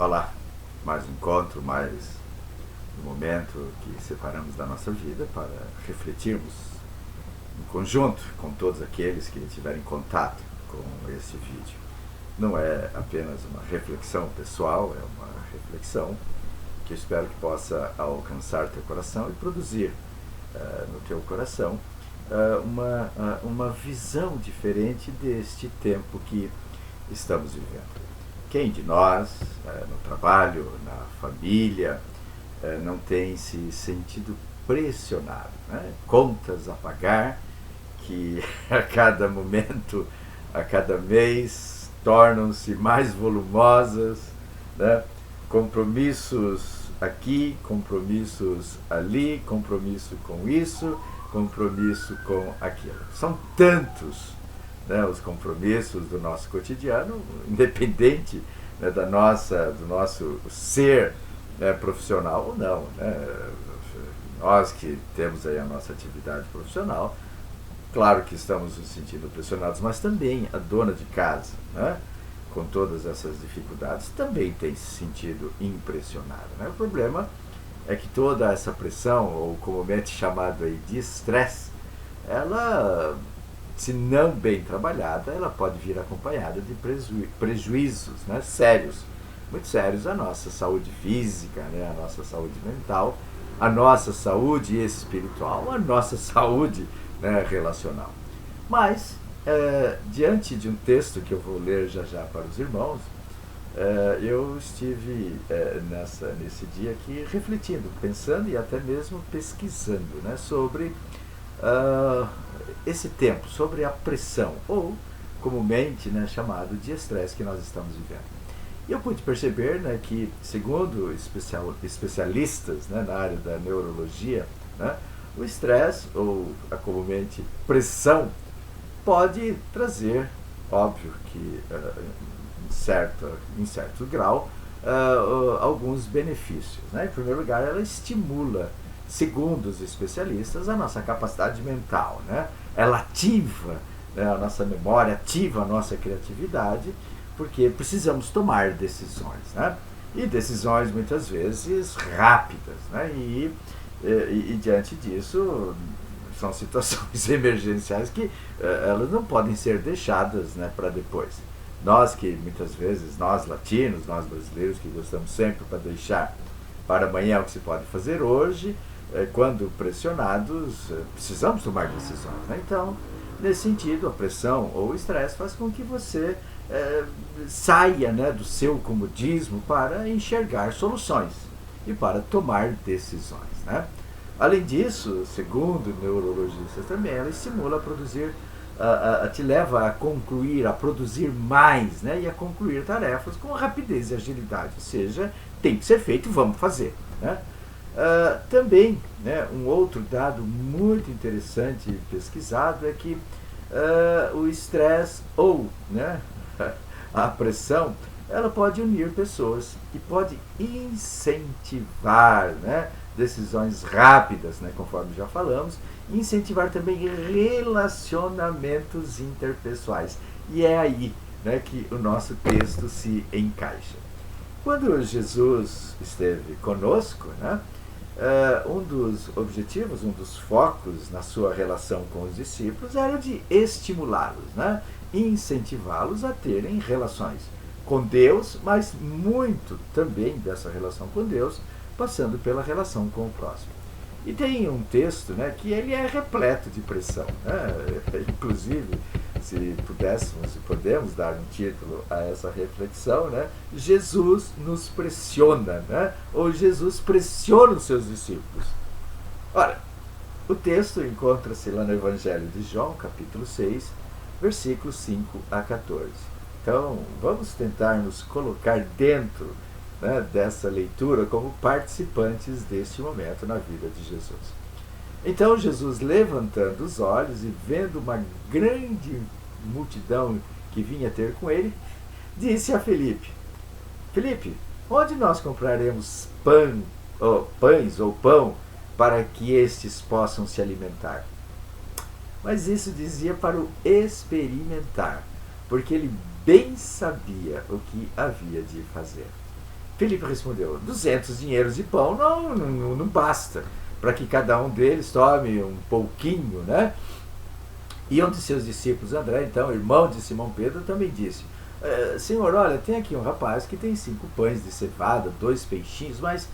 Olá, mais um encontro, mais um momento que separamos da nossa vida para refletirmos em conjunto com todos aqueles que tiverem contato com este vídeo. Não é apenas uma reflexão pessoal, é uma reflexão que eu espero que possa alcançar teu coração e produzir no teu coração uma visão diferente deste tempo que estamos vivendo. Quem de nós, no trabalho, na família, não tem se sentido pressionado, né? Contas a pagar que a cada momento, a cada mês, tornam-se mais volumosas, né? Compromissos aqui, compromissos ali, compromisso com isso, compromisso com aquilo. São tantos, né, os compromissos do nosso cotidiano, independente, né, do nosso ser, né, profissional ou não. Né? Nós que temos aí a nossa atividade profissional, claro que estamos nos sentindo pressionados, mas também a dona de casa, né, com todas essas dificuldades, também tem se sentido impressionada. Né? O problema é que toda essa pressão, ou comumente chamado aí de estresse, ela, se não bem trabalhada, ela pode vir acompanhada de prejuízos, né, sérios, muito sérios à nossa saúde física, né, à nossa saúde mental, à nossa saúde espiritual, à nossa saúde, né, relacional. Mas, diante de um texto que eu vou ler já para os irmãos, eu estive nesse dia aqui refletindo, pensando e até mesmo pesquisando, né, sobre esse tempo, sobre a pressão, ou comumente, né, chamado de estresse que nós estamos vivendo. E eu pude perceber, né, que, segundo especialistas, né, na área da neurologia, né, o estresse, ou a comumente pressão, pode trazer, óbvio que em certo grau, alguns benefícios. Né? Em primeiro lugar, ela estimula, segundo os especialistas, a nossa capacidade mental. Né? Ela ativa, né, a nossa memória, ativa a nossa criatividade, porque precisamos tomar decisões. Né? E decisões, muitas vezes, rápidas. Né? E diante disso, são situações emergenciais que elas não podem ser deixadas, né, para depois. Nós que muitas vezes, nós latinos, nós brasileiros, que gostamos sempre para deixar para amanhã o que se pode fazer hoje, quando pressionados, precisamos tomar decisões. Né? Então, nesse sentido, a pressão ou o estresse faz com que você saia, né, do seu comodismo para enxergar soluções e para tomar decisões. Né? Além disso, segundo neurologistas também, ela estimula a produzir, te leva a concluir, a produzir mais, né, e a concluir tarefas com rapidez e agilidade. Ou seja, tem que ser feito, vamos fazer. Né? Também, né, um outro dado muito interessante pesquisado é que o estresse ou, né, a pressão, ela pode unir pessoas e pode incentivar, né, decisões rápidas, né, conforme já falamos, e incentivar também relacionamentos interpessoais. E é aí, né, que o nosso texto se encaixa. Quando Jesus esteve conosco, né, um dos objetivos, um dos focos na sua relação com os discípulos era de estimulá-los, né, incentivá-los a terem relações com Deus, mas muito também dessa relação com Deus, passando pela relação com o próximo. E tem um texto, né, que ele é repleto de pressão. Né? Inclusive, se podemos dar um título a essa reflexão, né, Jesus nos pressiona, né? Ou Jesus pressiona os seus discípulos. Ora, o texto encontra-se lá no Evangelho de João, capítulo 6, versículos 5 a 14. Então, vamos tentar nos colocar dentro, né, dessa leitura como participantes deste momento na vida de Jesus. Então Jesus, levantando os olhos e vendo uma grande multidão que vinha ter com ele, disse a Filipe: Filipe, onde nós compraremos pães ou pão para que estes possam se alimentar? Mas isso dizia para o experimentar, porque ele bem sabia o que havia de fazer. Filipe respondeu: 200 dinheiros de pão não basta para que cada um deles tome um pouquinho, né? E um de seus discípulos, André, então, irmão de Simão Pedro, também disse: Senhor, olha, tem aqui um rapaz que tem 5 pães de cevada, 2 peixinhos, mas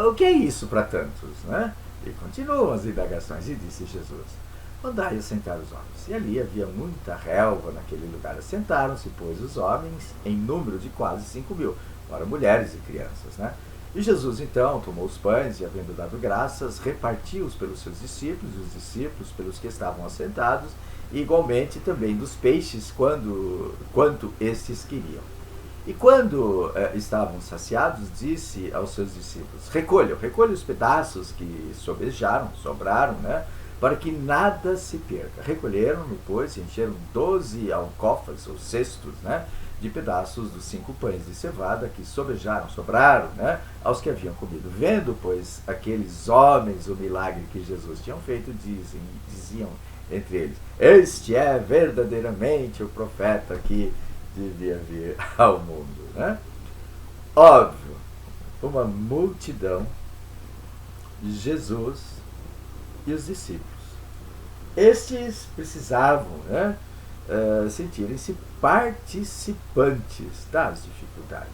o que é isso para tantos, né? E continuam as indagações, e disse Jesus: mandai assentar os homens. E ali havia muita relva naquele lugar. Assentaram-se, pois, os homens, em número de quase 5.000, para mulheres e crianças, né? E Jesus, então, tomou os pães e, havendo dado graças, repartiu-os pelos seus discípulos, e os discípulos pelos que estavam assentados, e igualmente também dos peixes, quanto estes queriam. E quando estavam saciados, disse aos seus discípulos: recolham os pedaços que sobraram, né? Para que nada se perca. Recolheram-no, pois, e encheram 12 alcofas, ou cestos, né? De pedaços dos 5 pães de cevada que sobraram, né? Aos que haviam comido. Vendo, pois, aqueles homens o milagre que Jesus tinha feito, diziam entre eles: este é verdadeiramente o profeta que devia vir ao mundo, né? Óbvio, uma multidão de Jesus e os discípulos. Estes precisavam, né, sentirem-se participantes das dificuldades.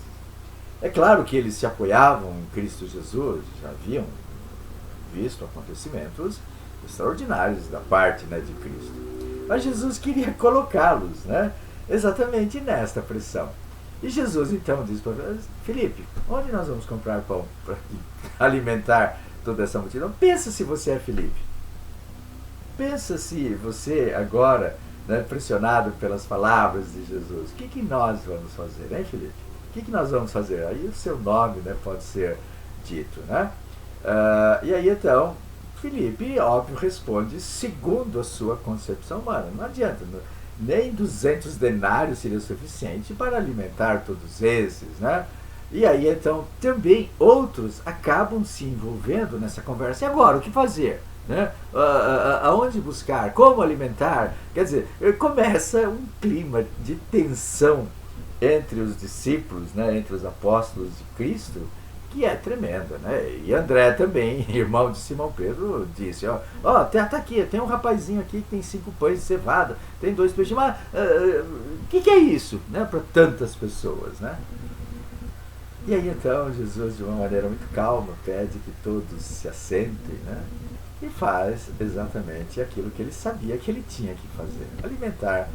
É claro que eles se apoiavam em Cristo Jesus, já haviam visto acontecimentos extraordinários da parte, né, de Cristo. Mas Jesus queria colocá-los, né, exatamente nesta pressão. E Jesus então diz para Filipe: onde nós vamos comprar pão para alimentar toda essa multidão? Pensa se você é Filipe. Pensa se você agora, né, pressionado pelas palavras de Jesus, o que nós vamos fazer, hein, Filipe? O que nós vamos fazer? Aí o seu nome, né, pode ser dito, né? E aí então Filipe, óbvio, responde segundo a sua concepção humana. Não adianta, nem 200 denários seria suficiente para alimentar todos esses, né? E aí então também outros acabam se envolvendo nessa conversa. E agora, o que fazer? Né? Aonde buscar? Como alimentar? Quer dizer, começa um clima de tensão entre os discípulos, né? Entre os apóstolos de Cristo, que é tremenda, né? E André também, irmão de Simão Pedro, disse: tá aqui, tem um rapazinho aqui que tem 5 pães de cevada, tem 2 peixes, mas o que é isso, né, para tantas pessoas, né? E aí então Jesus, de uma maneira muito calma, pede que todos se assentem, né? E faz exatamente aquilo que ele sabia que ele tinha que fazer: alimentar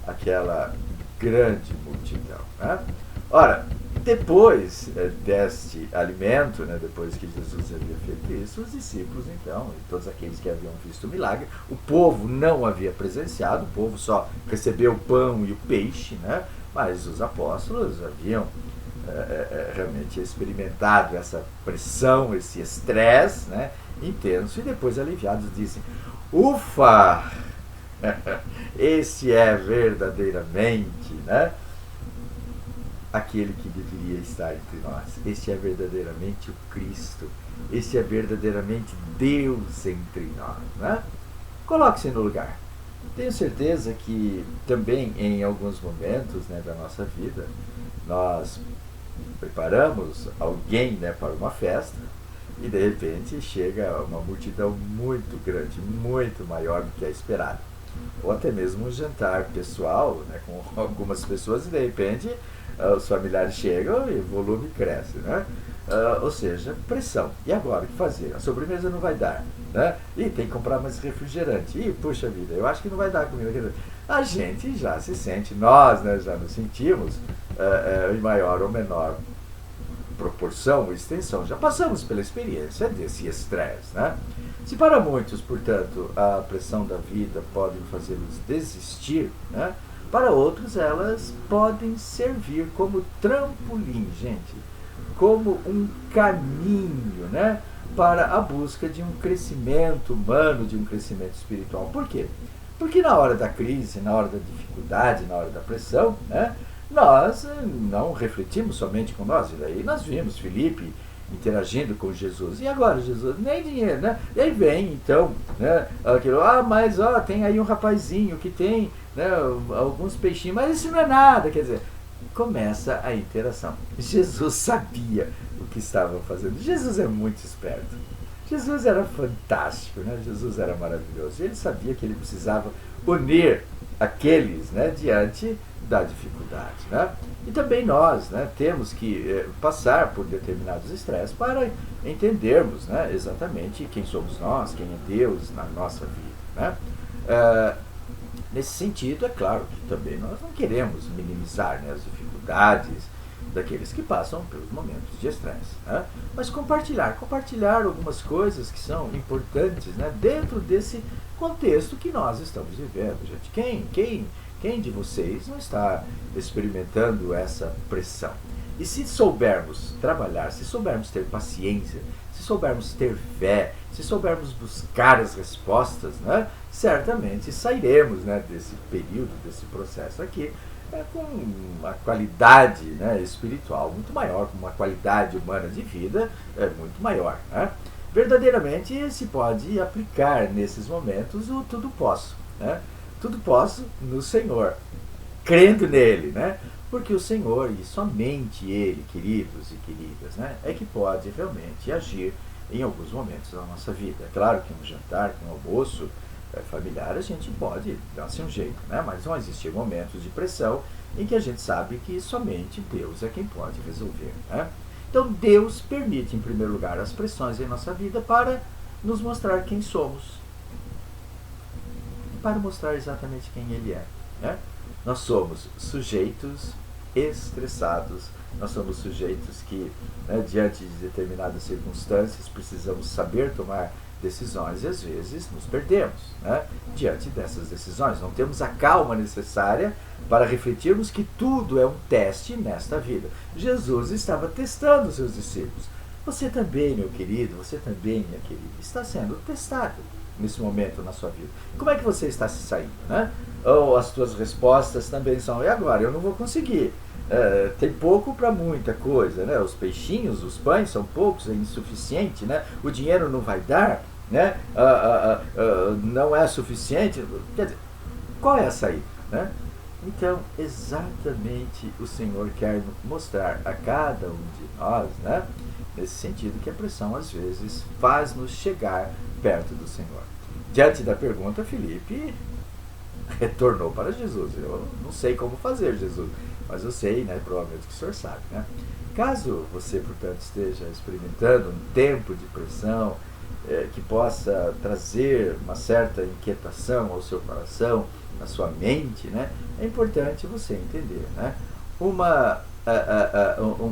aquela grande multidão, né? Ora, depois deste alimento, né, depois que Jesus havia feito isso, os discípulos então, e todos aqueles que haviam visto o milagre, o povo não havia presenciado, o povo só recebeu o pão e o peixe, né? Mas os apóstolos haviam realmente experimentado essa pressão, esse estresse, né, intenso, e depois aliviados dizem: ufa, esse é verdadeiramente, né, aquele que deveria estar entre nós. Este é verdadeiramente o Cristo. Este é verdadeiramente Deus entre nós, né? Coloque-se no lugar. Tenho certeza que também em alguns momentos, né, da nossa vida, nós preparamos alguém, né, para uma festa, e de repente chega uma multidão muito grande, muito maior do que a esperada. Ou até mesmo um jantar pessoal, né, com algumas pessoas, e de repente os familiares chegam e o volume cresce, né? Ou seja, pressão. E agora, o que fazer? A sobremesa não vai dar, né? E tem que comprar mais refrigerante. E, puxa vida, eu acho que não vai dar comida. A gente já se sente, nós, né, já nos sentimos em maior ou menor proporção ou extensão. Já passamos pela experiência desse estresse, né? Se para muitos, portanto, a pressão da vida pode fazê-los desistir, né? Para outros, elas podem servir como trampolim, gente, como um caminho, né, para a busca de um crescimento humano, de um crescimento espiritual. Por quê? Porque na hora da crise, na hora da dificuldade, na hora da pressão, né, nós não refletimos somente com nós. E daí nós vimos Filipe interagindo com Jesus. E agora, Jesus, nem dinheiro, né? E aí vem, então, né, aquilo: mas tem aí um rapazinho que tem, né, alguns peixinhos, mas isso não é nada. Quer dizer, começa a interação. Jesus sabia o que estava fazendo. Jesus é muito esperto. Jesus era fantástico, né? Jesus era maravilhoso. Ele sabia que ele precisava unir aqueles, né, diante da dificuldade, né? E também nós, né, temos que passar por determinados estresses para entendermos, né, exatamente quem somos nós, quem é Deus na nossa vida, né? Nesse sentido, é claro que também nós não queremos minimizar, né, as dificuldades daqueles que passam pelos momentos de estresse, né? Mas compartilhar algumas coisas que são importantes, né, dentro desse contexto que nós estamos vivendo, gente. Quem de vocês não está experimentando essa pressão? E se soubermos trabalhar, se soubermos ter paciência, se soubermos ter fé, se soubermos buscar as respostas, né, certamente sairemos, né, desse período, desse processo aqui, com uma qualidade, né, espiritual muito maior, com uma qualidade humana de vida muito maior, né? Verdadeiramente se pode aplicar nesses momentos o tudo posso, né? Tudo posso no Senhor, crendo nele, né? Porque o Senhor, e somente Ele, queridos e queridas, né, é que pode realmente agir em alguns momentos da nossa vida. É claro que um jantar, um almoço familiar, a gente pode dar-se um jeito, né? Mas vão existir momentos de pressão em que a gente sabe que somente Deus é quem pode resolver, né? Então Deus permite, em primeiro lugar, as pressões em nossa vida para nos mostrar quem somos, e para mostrar exatamente quem Ele é, né? Nós somos sujeitos estressados, nós somos sujeitos que, né, diante de determinadas circunstâncias, precisamos saber tomar decisões e às vezes nos perdemos, né, diante dessas decisões. Não temos a calma necessária para refletirmos que tudo é um teste nesta vida. Jesus estava testando os seus discípulos. Você também, meu querido, você também, minha querida, está sendo testado nesse momento na sua vida. Como é que você está se saindo, né? Ou as tuas respostas também são: e agora? Eu não vou conseguir. Tem pouco para muita coisa, né? Os peixinhos, os pães são poucos, é insuficiente, né? O dinheiro não vai dar, né? Não é suficiente. Quer dizer, qual é a saída, né? Então, exatamente o Senhor quer mostrar a cada um de nós, né, nesse sentido, que a pressão às vezes faz-nos chegar perto do Senhor. Diante da pergunta, Filipe retornou para Jesus. Eu não sei como fazer, Jesus, mas eu sei, né, provavelmente que o Senhor sabe, né? Caso você, portanto, esteja experimentando um tempo de pressão que possa trazer uma certa inquietação ao seu coração, na sua mente, né, é importante você entender, né?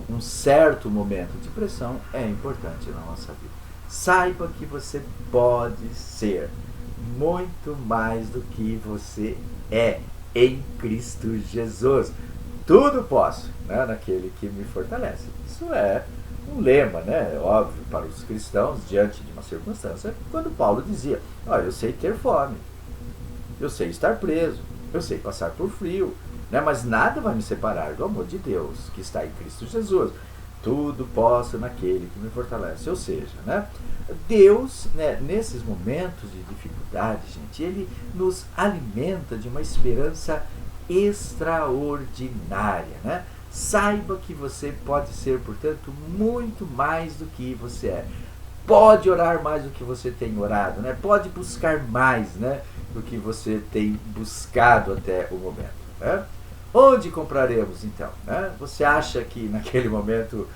Um certo momento de pressão é importante na nossa vida. Saiba que você pode ser muito mais do que você é em Cristo Jesus. Tudo posso, né, naquele que me fortalece. Isso é um lema, né, óbvio, para os cristãos diante de uma circunstância, quando Paulo dizia: eu sei ter fome, eu sei estar preso, eu sei passar por frio, né, mas nada vai me separar do amor de Deus que está em Cristo Jesus. Tudo posso naquele que me fortalece. Ou seja, né, Deus, né, nesses momentos de dificuldade, gente, Ele nos alimenta de uma esperança extraordinária, né? Saiba que você pode ser, portanto, muito mais do que você é. Pode orar mais do que você tem orado, né? Pode buscar mais, né, do que você tem buscado até o momento, né? Onde compraremos, então, né? Você acha que naquele momento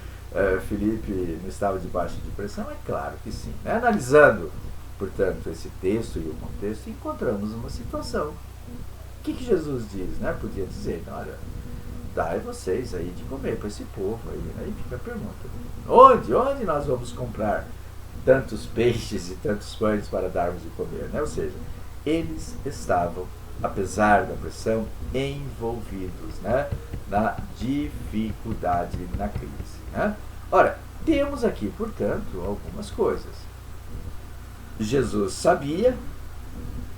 Filipe não estava debaixo de pressão? É claro que sim, né? Analisando, portanto, esse texto e o contexto, encontramos uma situação. O que Jesus diz, né? Podia dizer: olha, dai vocês aí de comer para esse povo aí, né? E fica a pergunta: onde nós vamos comprar tantos peixes e tantos pães para darmos de comer, né? Ou seja, eles estavam, apesar da pressão, envolvidos, né, na dificuldade, na crise, né? Ora, temos aqui, portanto, algumas coisas. Jesus sabia,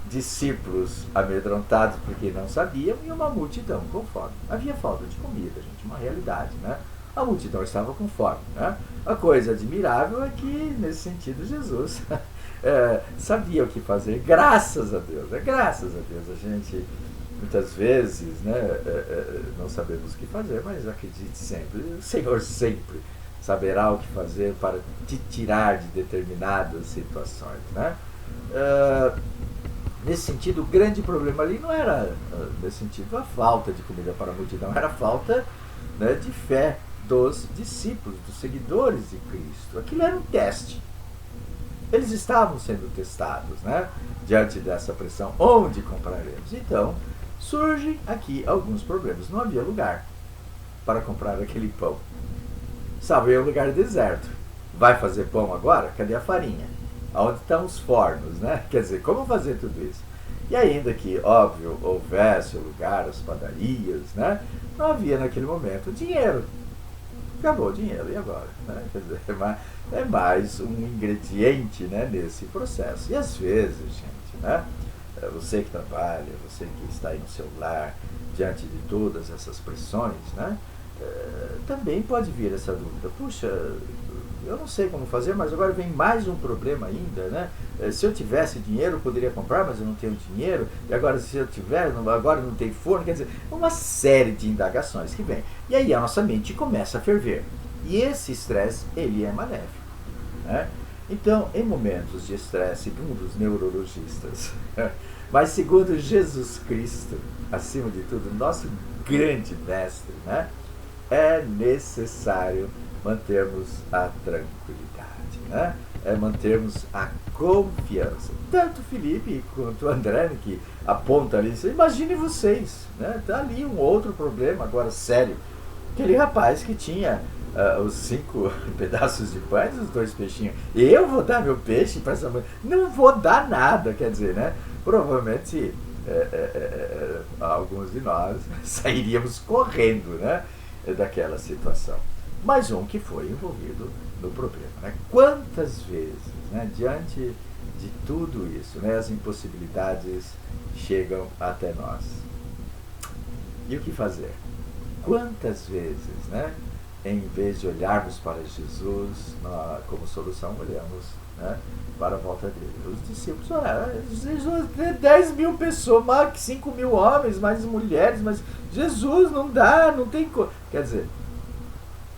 discípulos amedrontados porque não sabiam, e uma multidão com fome. Havia falta de comida, gente, uma realidade, né? A multidão estava com fome, né? A coisa admirável é que, nesse sentido, Jesus sabia o que fazer. Graças a Deus, graças a Deus a gente muitas vezes, né, não sabemos o que fazer, mas acredite sempre, o Senhor sempre saberá o que fazer para te tirar de determinadas situações, né? Nesse sentido, o grande problema ali não era, nesse sentido, a falta de comida para a multidão, era a falta, né, de fé dos discípulos, dos seguidores de Cristo. Aquilo era um teste. Eles estavam sendo testados, né, diante dessa pressão. Onde compraremos? Então, surgem aqui alguns problemas. Não havia lugar para comprar aquele pão. Sabe, é um lugar deserto. Vai fazer pão agora? Cadê a farinha? Onde estão os fornos, né? Quer dizer, como fazer tudo isso? E ainda que, óbvio, houvesse o lugar, as padarias, né? Não havia naquele momento dinheiro. Acabou o dinheiro, e agora? Né? Quer dizer, é mais um ingrediente, né, nesse processo. E às vezes, gente, né? Você que trabalha, você que está aí no seu lar, diante de todas essas pressões, né? Também pode vir essa dúvida. Puxa, eu não sei como fazer, mas agora vem mais um problema ainda, né? Se eu tivesse dinheiro, eu poderia comprar, mas eu não tenho dinheiro. E agora, se eu tiver, agora não tem forno. Quer dizer, uma série de indagações que vem. E aí a nossa mente começa a ferver. E esse estresse, ele é maléfico, né? Então, em momentos de estresse, segundo os neurologistas, mas segundo Jesus Cristo, acima de tudo, nosso grande mestre, né? É necessário mantermos a tranquilidade, né? É mantermos a confiança. Tanto Felipe quanto André, que aponta ali, imagine vocês, né? Tá ali um outro problema agora sério. Aquele rapaz que tinha os 5 pedaços de pães e os 2 peixinhos. Eu vou dar meu peixe para essa mãe? Não vou dar nada, quer dizer, né? Provavelmente alguns de nós sairíamos correndo, né, daquela situação. Mais um que foi envolvido no problema, né? Quantas vezes, né, diante de tudo isso, né, as impossibilidades chegam até nós. E o que fazer? Quantas vezes, né, em vez de olharmos para Jesus como solução, olhamos, né, para a volta dele. Os discípulos, Jesus, 10 mil pessoas, mais 5 mil homens, mais mulheres, mas Jesus não dá, não tem como. Quer dizer,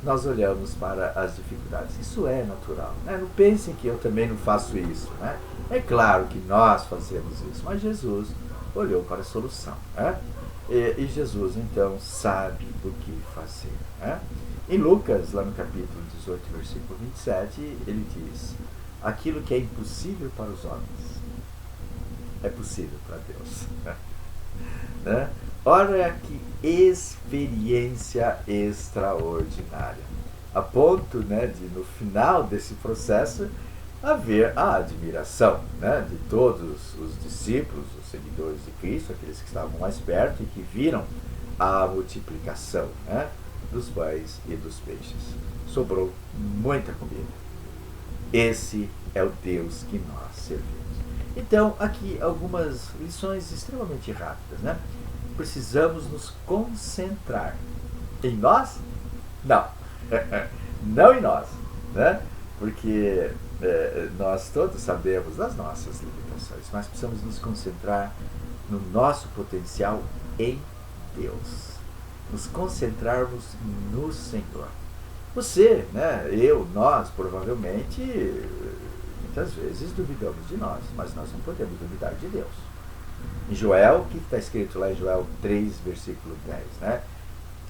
nós olhamos para as dificuldades. Isso é natural, né? Não pensem que eu também não faço isso, né? É claro que nós fazemos isso, mas Jesus olhou para a solução, né? E Jesus, então, sabe o que fazer, né? Em Lucas, lá no capítulo 18, versículo 27, ele diz: aquilo que é impossível para os homens é possível para Deus. Né? Olha que experiência extraordinária. A ponto, né, de no final desse processo haver a admiração, né, de todos os discípulos, os seguidores de Cristo, aqueles que estavam mais perto e que viram a multiplicação, né, dos pães e dos peixes. Sobrou muita comida. Esse é o Deus que nós servimos. Então, aqui algumas lições extremamente rápidas, né? Precisamos nos concentrar em nós? Não. Não em nós, né? Porque nós todos sabemos das nossas limitações, mas precisamos nos concentrar no nosso potencial em Deus. Nos concentrarmos no Senhor. Você, né, eu, nós, provavelmente, muitas vezes duvidamos de nós, mas nós não podemos duvidar de Deus. Em Joel, o que está escrito lá em Joel 3, versículo 10, né?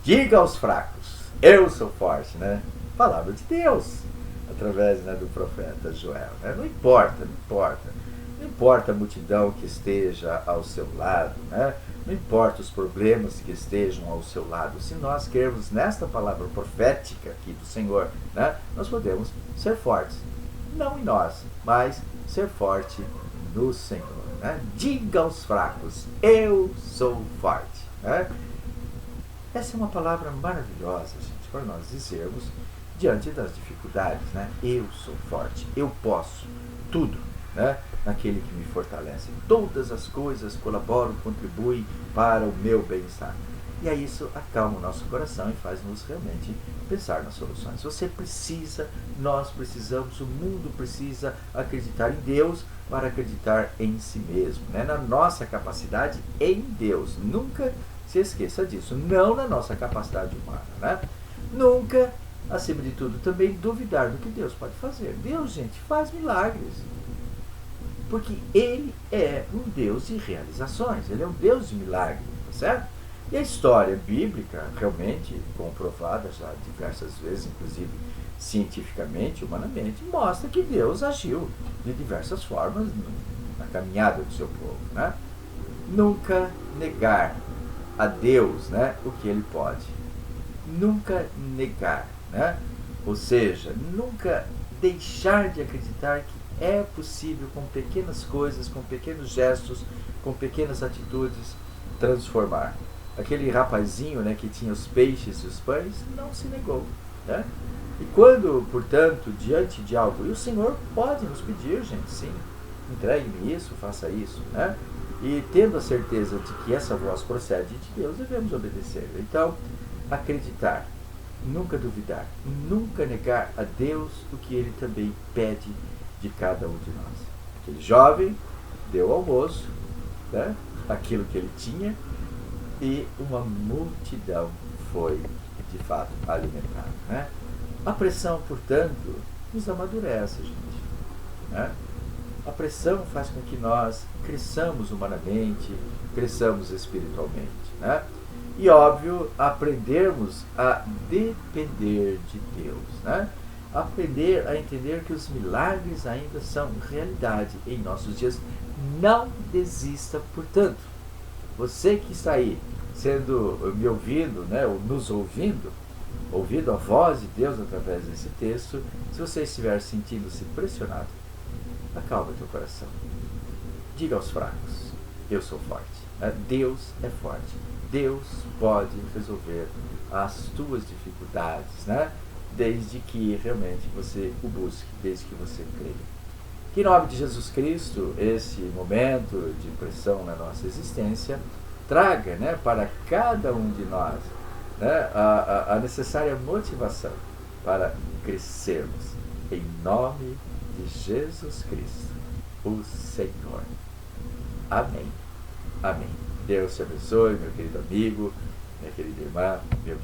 Diga aos fracos, eu sou forte, né? Palavra de Deus, através, né, do profeta Joel, né? Não importa, não importa. Não importa a multidão que esteja ao seu lado, né? Não importa os problemas que estejam ao seu lado. Se nós crermos nesta palavra profética aqui do Senhor, né, nós podemos ser fortes. Não em nós, mas ser forte no Senhor. Né? Diga aos fracos, eu sou forte. Né? Essa é uma palavra maravilhosa, gente, para nós dizermos diante das dificuldades. Né? Eu sou forte, eu posso tudo, né, naquele que me fortalece. Todas as coisas colaboram, contribuem para o meu bem-estar. E aí isso acalma o nosso coração e faz-nos realmente pensar nas soluções. Você precisa, nós precisamos, o mundo precisa acreditar em Deus para acreditar em si mesmo, né? Na nossa capacidade em Deus. Nunca se esqueça disso. Não na nossa capacidade humana, né? Nunca, acima de tudo, também duvidar do que Deus pode fazer. Deus, gente, faz milagres. Porque Ele é um Deus de realizações. Ele é um Deus de milagres, certo? E a história bíblica, realmente comprovada já diversas vezes, inclusive cientificamente, humanamente, mostra que Deus agiu de diversas formas na caminhada do seu povo, né? Nunca negar a Deus, né, o que Ele pode. Nunca negar, né? Ou seja, nunca deixar de acreditar que é possível, com pequenas coisas, com pequenos gestos, com pequenas atitudes, transformar. Aquele rapazinho, né, que tinha os peixes e os pães, não se negou, né? E quando, portanto, diante de algo, e o Senhor pode nos pedir, gente, sim, entregue-me isso, faça isso, né? E tendo a certeza de que essa voz procede de Deus, devemos obedecer. Então, acreditar, nunca duvidar, nunca negar a Deus o que Ele também pede de cada um de nós. Aquele jovem deu ao moço, né, aquilo que ele tinha, e uma multidão foi, de fato, alimentada, né? A pressão, portanto, nos amadurece, gente, né? A pressão faz com que nós cresçamos humanamente, cresçamos espiritualmente, né? E, óbvio, aprendermos a depender de Deus, né? Aprender a entender que os milagres ainda são realidade em nossos dias. Não desista, portanto. Você que está aí sendo me ouvindo, né, ou nos ouvindo a voz de Deus através desse texto, se você estiver sentindo-se pressionado, acalma teu coração. Diga aos fracos, eu sou forte. Deus é forte. Deus pode resolver as tuas dificuldades, né? Desde que realmente você o busque, desde que você creia. Que em nome de Jesus Cristo, esse momento de pressão na nossa existência traga, né, para cada um de nós, né, a necessária motivação para crescermos. Em nome de Jesus Cristo, o Senhor. Amém. Amém. Deus te abençoe, meu querido amigo, minha querida irmã, meu